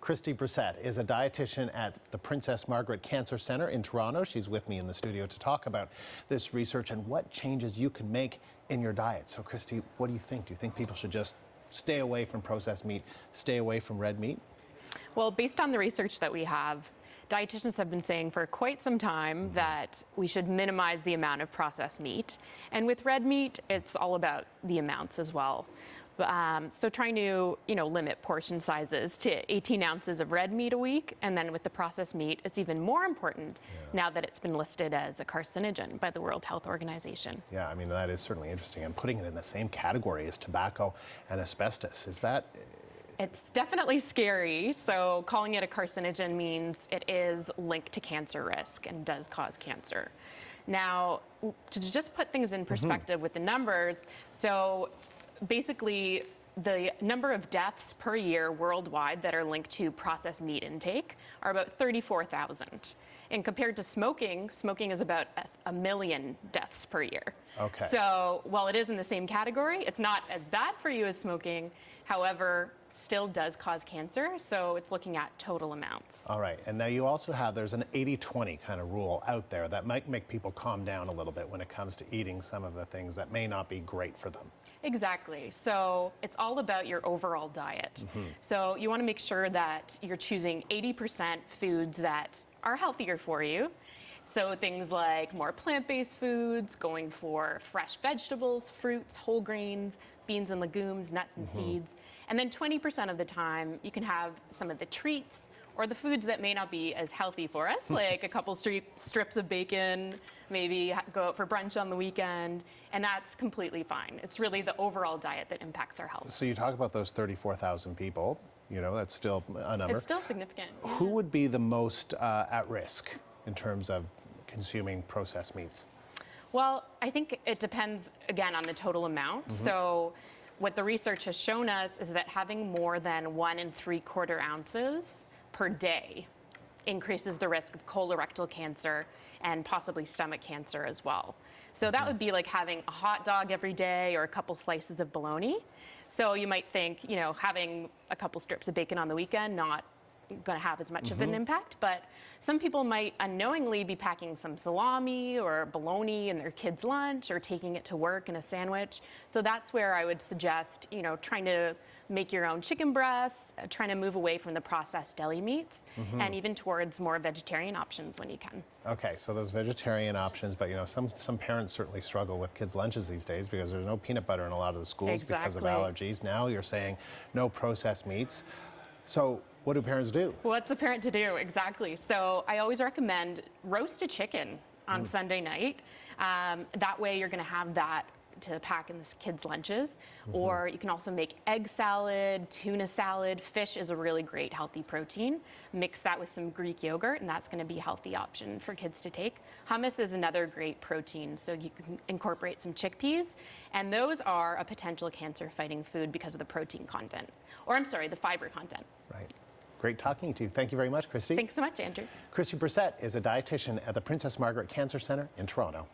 Christy Brissette is a dietitian at the Princess Margaret Cancer Centre in Toronto. She's with me in the studio to talk about this research and what changes you can make in your diet. So Christy, what do you think? Do you think people should just stay away from processed meat, stay away from red meat? Well, based on the research that we have, dietitians have been saying for quite some time that we should minimize the amount of processed meat. And with red meat, it's all about the amounts as well. So trying to, limit portion sizes to 18 ounces of red meat a week. And then with the processed meat, it's even more important now that it's been listed as a carcinogen by the World Health Organization. Yeah, I mean, that is certainly interesting. And putting it in the same category as tobacco and asbestos, is that... It's definitely scary. So calling it a carcinogen means it is linked to cancer risk and does cause cancer. Now, to just put things in perspective with the numbers, so basically the number of deaths per year worldwide that are linked to processed meat intake are about 34,000. And compared to smoking, smoking is about 1 million deaths per year. Okay. So while it is in the same category, it's not as bad for you as smoking. However, still does cause cancer. So it's looking at total amounts. All right. And now you also have, there's an 80-20 kind of rule out there that might make people calm down a little bit when it comes to eating some of the things that may not be great for them. Exactly. So it's all about your overall diet. So you want to make sure that you're choosing 80% foods that are healthier for you. So things like more plant-based foods, going for fresh vegetables, fruits, whole grains, beans and legumes, nuts and seeds. And then 20% of the time, you can have some of the treats or the foods that may not be as healthy for us, like a couple strips of bacon, maybe go out for brunch on the weekend, and that's completely fine. It's really the overall diet that impacts our health. So you talk about those 34,000 people, that's still a number. It's still significant. Who would be the most at risk in terms of consuming processed meats? Well, I think it depends, again, on the total amount. So what the research has shown us is that having more than 1 3/4 ounces per day increases the risk of colorectal cancer and possibly stomach cancer as well. So that would be like having a hot dog every day or a couple slices of bologna. So you might think, having a couple strips of bacon on the weekend, not going to have as much of an impact, but some people might unknowingly be packing some salami or bologna in their kids' lunch or taking it to work in a sandwich. So that's where I would suggest, trying to make your own chicken breasts, trying to move away from the processed deli meats, and even towards more vegetarian options when you can. Okay, so those vegetarian options, but some parents certainly struggle with kids' lunches these days because there's no peanut butter in a lot of the schools because of allergies. Now you're saying no processed meats. So what do parents do? What's a parent to do? Exactly. So I always recommend roast a chicken on Sunday night. That way you're going to have that to pack in the kids' lunches. Or you can also make egg salad, tuna salad. Fish is a really great healthy protein. Mix that with some Greek yogurt, and that's going to be a healthy option for kids to take. Hummus is another great protein, so you can incorporate some chickpeas. And those are a potential cancer-fighting food because of the protein content. Or I'm sorry, the fiber content. Right. Great talking to you. Thank you very much, Christy. Thanks so much, Andrew. Christy Brissette is a dietitian at the Princess Margaret Cancer Centre in Toronto.